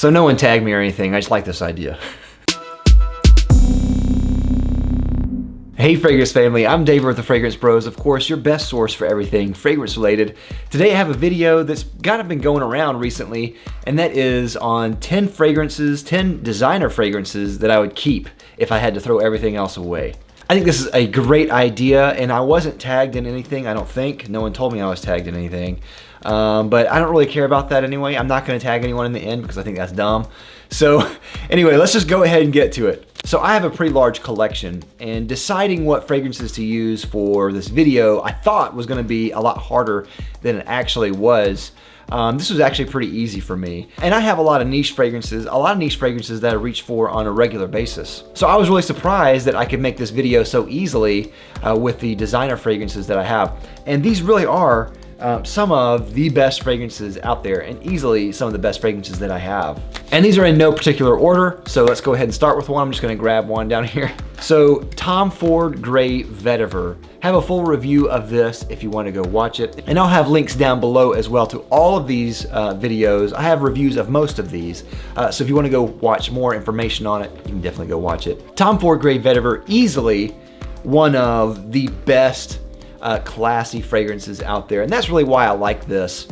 So no one tagged me or anything, I just like this idea. Hey Fragrance family, I'm David with the Fragrance Bros, of course your best source for everything fragrance related. Today I have a video that's kind of been going around recently, and that is on 10 fragrances, 10 designer fragrances that I would keep if I had to throw everything else away. I think this is a great idea, and I wasn't tagged in anything, I don't think. No one told me I was tagged in anything. But I don't really care about that anyway. I'm not gonna tag anyone in the end because I think that's dumb. So anyway, let's just go ahead and get to it. So I have a pretty large collection, and deciding what fragrances to use for this video I thought was gonna be a lot harder than it actually was. This was actually pretty easy for me. And I have a lot of niche fragrances that I reach for on a regular basis. So I was really surprised that I could make this video so easily with the designer fragrances that I have. And these really are some of the best fragrances out there, and easily some of the best fragrances that I have. And these are in no particular order, so let's go ahead and start with one. I'm just gonna grab one down here. So Tomforde Gray Vetiver. Have a full review of this if you want to go watch it. And I'll have links down below as well to all of these videos. I have reviews of most of these. So if you want to go watch more information on it, you can definitely go watch it. Tomforde Gray Vetiver, easily one of the best classy fragrances out there, and that's really why I like this.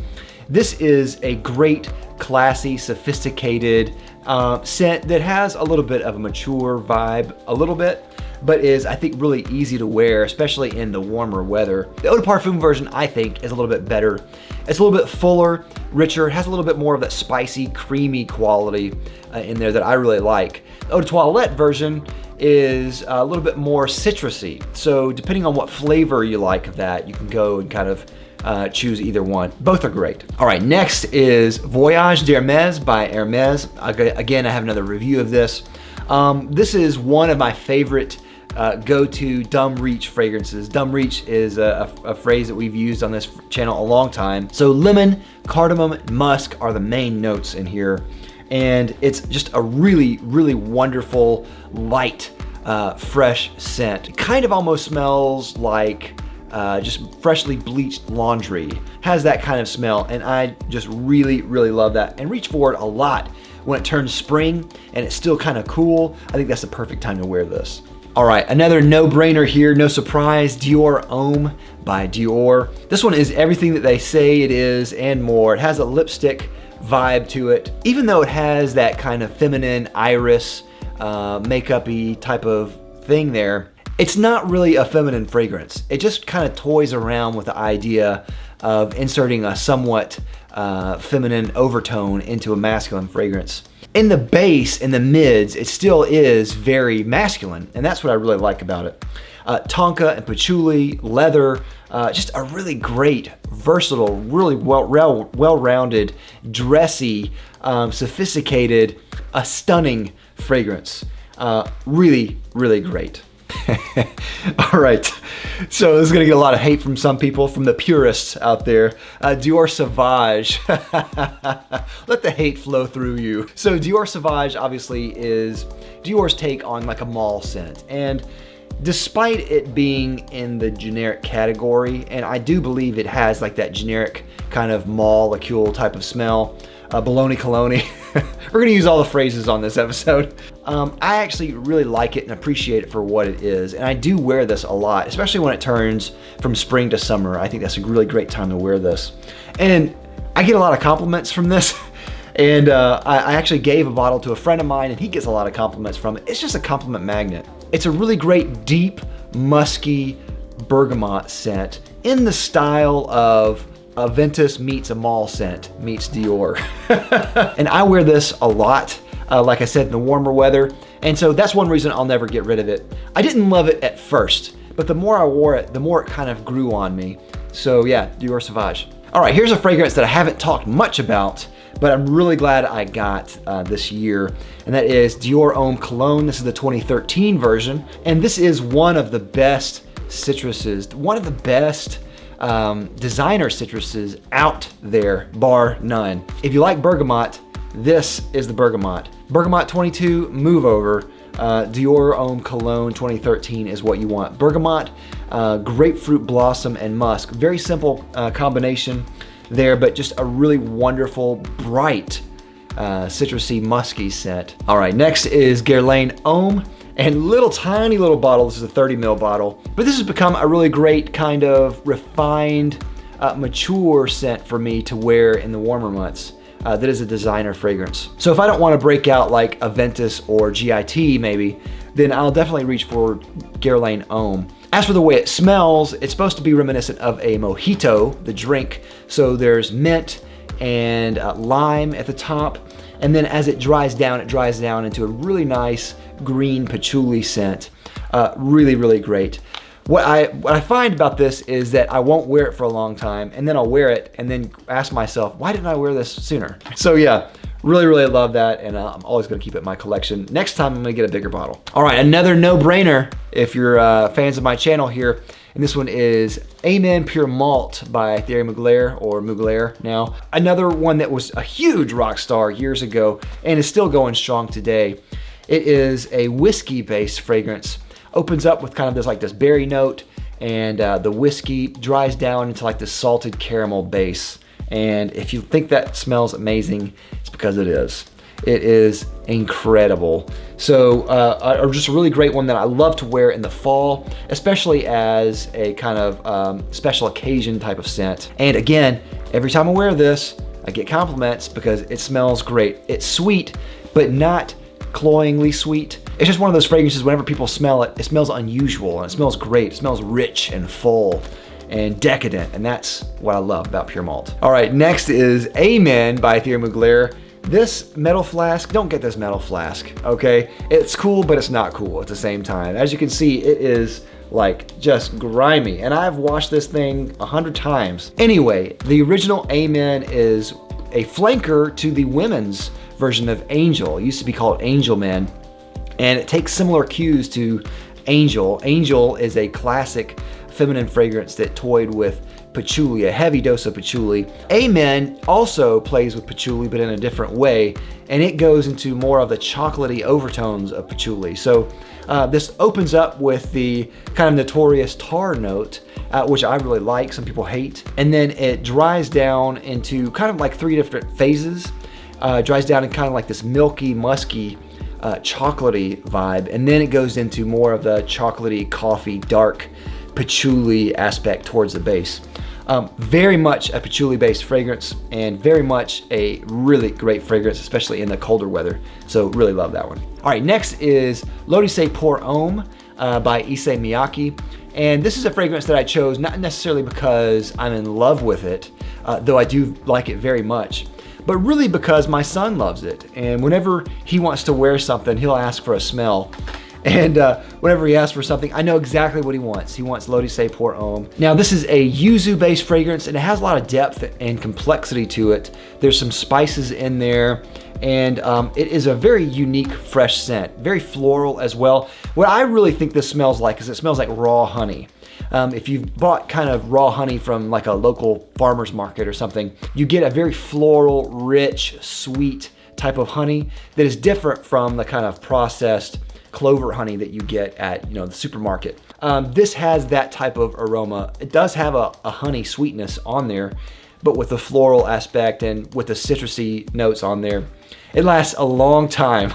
This is a great, classy, sophisticated scent that has a little bit of a mature vibe, a little bit, but is, I think, really easy to wear, especially in the warmer weather. The Eau de Parfum version, I think, is a little bit better. It's a little bit fuller, richer, has a little bit more of that spicy, creamy quality in there that I really like. The Eau de Toilette version is a little bit more citrusy. So depending on what flavor you like of that, you can go and kind of choose either one. Both are great. All right, next is Voyage d'Hermes by Hermes. Again, I have another review of this. This is one of my favorite go-to dumb reach fragrances. Dumb reach is a phrase that we've used on this channel a long time. So lemon, cardamom, and musk are the main notes in here. And it's just a really, really wonderful, light, fresh scent. It kind of almost smells like just freshly bleached laundry. Has that kind of smell, and I just really, really love that and reach for it a lot. When it turns spring and it's still kind of cool, I think that's the perfect time to wear this. All right, another no-brainer here, no surprise, Dior Homme by Dior. This one is everything that they say it is and more. It has a lipstick vibe to it. Even though it has that kind of feminine iris, makeup-y type of thing there, it's not really a feminine fragrance. It just kind of toys around with the idea of inserting a somewhat feminine overtone into a masculine fragrance. In the base, in the mids, it still is very masculine, and that's what I really like about it. Tonka and patchouli, leather, just a really great, versatile, really well-rounded, dressy, sophisticated, a stunning fragrance. Really, really great. All right, so this is gonna get a lot of hate from some people, from the purists out there. Dior Sauvage. Let the hate flow through you. So Dior Sauvage obviously is Dior's take on like a mall scent, and despite it being in the generic category, and I do believe it has like that generic kind of molecule type of smell, baloney cologne. We're gonna use all the phrases on this episode. I actually really like it and appreciate it for what it is, and I do wear this a lot, especially when it turns from spring to summer. I think that's a really great time to wear this. And I get a lot of compliments from this, and I actually gave a bottle to a friend of mine, and he gets a lot of compliments from it. It's just a compliment magnet. It's a really great, deep, musky bergamot scent in the style of Aventus meets a mall scent meets Dior. And I wear this a lot, like I said, in the warmer weather. And so that's one reason I'll never get rid of it. I didn't love it at first, but the more I wore it, the more it kind of grew on me. So yeah, Dior Sauvage. All right, here's a fragrance that I haven't talked much about, but I'm really glad I got this year, and that is Dior Homme Cologne. This is the 2013 version, and this is one of the best citruses, one of the best designer citruses out there, bar none. If you like bergamot, this is the bergamot. Bergamot 22, move over. Dior Homme Cologne 2013 is what you want. Bergamot, grapefruit blossom, and musk. Very simple combination there, but just a really wonderful, bright, citrusy, musky scent. All right, next is Guerlain Homme. And tiny little bottle, this is a 30 ml bottle. But this has become a really great kind of refined, mature scent for me to wear in the warmer months. That is a designer fragrance. So if I don't want to break out like Aventus or GIT maybe, then I'll definitely reach for Guerlain Homme. As for the way it smells, it's supposed to be reminiscent of a mojito, the drink. So there's mint and lime at the top. And then as it dries down into a really nice green patchouli scent. Really, really great. What I find about this is that I won't wear it for a long time, and then I'll wear it and then ask myself, why didn't I wear this sooner? So yeah, really, really love that, and I'm always gonna keep it in my collection. Next time I'm gonna get a bigger bottle. All right, another no-brainer if you're fans of my channel here, and this one is Amen Pure Malt by Thierry Mugler, or Mugler now. Another one that was a huge rock star years ago and is still going strong today. It is a whiskey-based fragrance. Opens up with kind of this berry note, and the whiskey dries down into like this salted caramel base. And if you think that smells amazing, it's because it is. It is incredible. So just a really great one that I love to wear in the fall, especially as a kind of special occasion type of scent. And again, every time I wear this, I get compliments because it smells great. It's sweet, but not cloyingly sweet. It's just one of those fragrances, whenever people smell it, it smells unusual and it smells great. It smells rich and full and decadent, and that's what I love about Pure Malt. All right, next is Amen by Thierry Mugler. This metal flask, don't get this metal flask, okay? It's cool, but it's not cool at the same time. As you can see, it is like just grimy, and I've washed this thing 100 times. Anyway, the original Amen is a flanker to the women's version of Angel. It used to be called Angel Men, and it takes similar cues to Angel. Angel is a classic feminine fragrance that toyed with patchouli, a heavy dose of patchouli. Amen also plays with patchouli, but in a different way, and it goes into more of the chocolatey overtones of patchouli. So this opens up with the kind of notorious tar note, which I really like, some people hate, and then it dries down into kind of like 3 different phases. Dries down in kind of like this milky, musky, chocolatey vibe, and then it goes into more of the chocolatey, coffee, dark patchouli aspect towards the base. Very much a patchouli-based fragrance, and very much a really great fragrance, especially in the colder weather. So really love that one. All right, next is L'Odyssée pour Homme by Issey Miyake. And this is a fragrance that I chose not necessarily because I'm in love with it, though I do like it very much, but really because my son loves it. And whenever he wants to wear something, he'll ask for a smell. And whenever he asks for something, I know exactly what he wants. He wants L'Odyssée pour Homme. Now, this is a yuzu-based fragrance, and it has a lot of depth and complexity to it. There's some spices in there, and it is a very unique, fresh scent, very floral as well. What I really think this smells like is it smells like raw honey. If you've bought kind of raw honey from like a local farmer's market or something, you get a very floral, rich, sweet type of honey that is different from the kind of processed clover honey that you get at the supermarket. This has that type of aroma. It does have a honey sweetness on there, but with the floral aspect and with the citrusy notes on there. It lasts a long time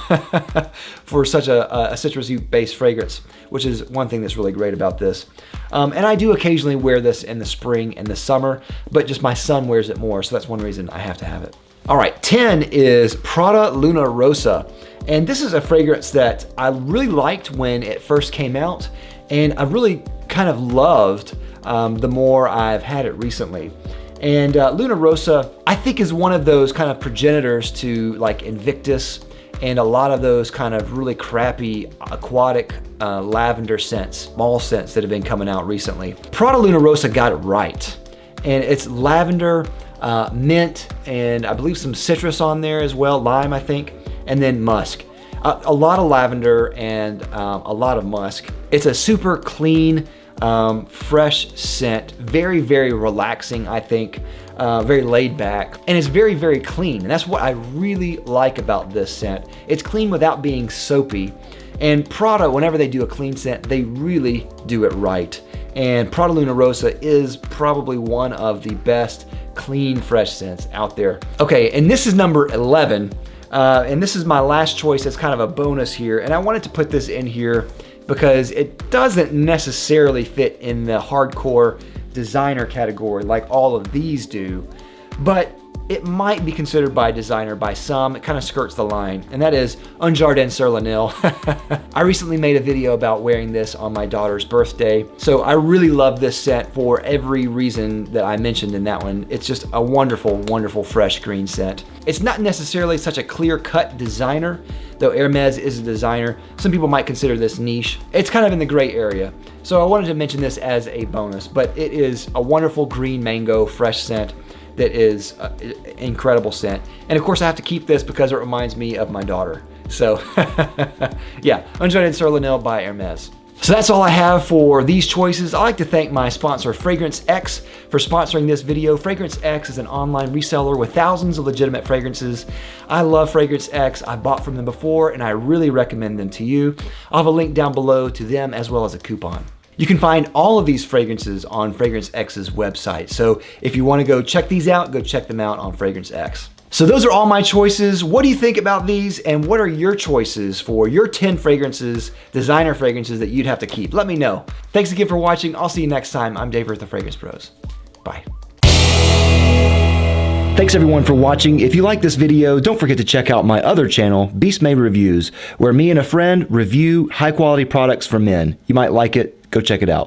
for such a citrusy-based fragrance, which is one thing that's really great about this. And I do occasionally wear this in the spring and the summer, but just my son wears it more, so that's one reason I have to have it. All right, 10 is Prada Luna Rossa. And this is a fragrance that I really liked when it first came out, and I really kind of loved the more I've had it recently. And Luna Rossa, I think, is one of those kind of progenitors to like Invictus and a lot of those kind of really crappy aquatic lavender scents, mall scents that have been coming out recently. Prada Luna Rossa got it right. And it's lavender, mint, and I believe some citrus on there as well, lime, I think, and then musk. A lot of lavender and a lot of musk. It's a super clean, fresh scent, very, very relaxing, I think, very laid back, and it's very, very clean. And that's what I really like about this scent. It's clean without being soapy. And Prada, whenever they do a clean scent, they really do it right. And Prada Luna Rossa is probably one of the best clean, fresh scents out there. Okay, and this is number 11. And this is my last choice. It's kind of a bonus here. And I wanted to put this in here because it doesn't necessarily fit in the hardcore designer category like all of these do, but it might be considered by designer by some. It kind of skirts the line, and that is Untitled Chapter. I recently made a video about wearing this on my daughter's birthday, so I really love this scent for every reason that I mentioned in that one. It's just a wonderful, wonderful fresh green scent. It's not necessarily such a clear-cut designer, though Hermes is a designer. Some people might consider this niche. It's kind of in the gray area. So I wanted to mention this as a bonus, but it is a wonderful green mango fresh scent that is an incredible scent. And of course I have to keep this because it reminds me of my daughter. So yeah, Untitled Chapter by Hermes. So that's all I have for these choices. I'd like to thank my sponsor Fragrance X for sponsoring this video. Fragrance X is an online reseller with thousands of legitimate fragrances. I love Fragrance X. I bought from them before and I really recommend them to you. I'll have a link down below to them as well as a coupon. You can find all of these fragrances on Fragrance X's website. So if you want to go check these out, go check them out on Fragrance X. So those are all my choices. What do you think about these? And what are your choices for your 10 fragrances, designer fragrances that you'd have to keep? Let me know. Thanks again for watching. I'll see you next time. I'm Dave with the Fragrance Bros. Bye. Thanks everyone for watching. If you like this video, don't forget to check out my other channel, Beast Made Reviews, where me and a friend review high quality products for men. You might like it. Go check it out.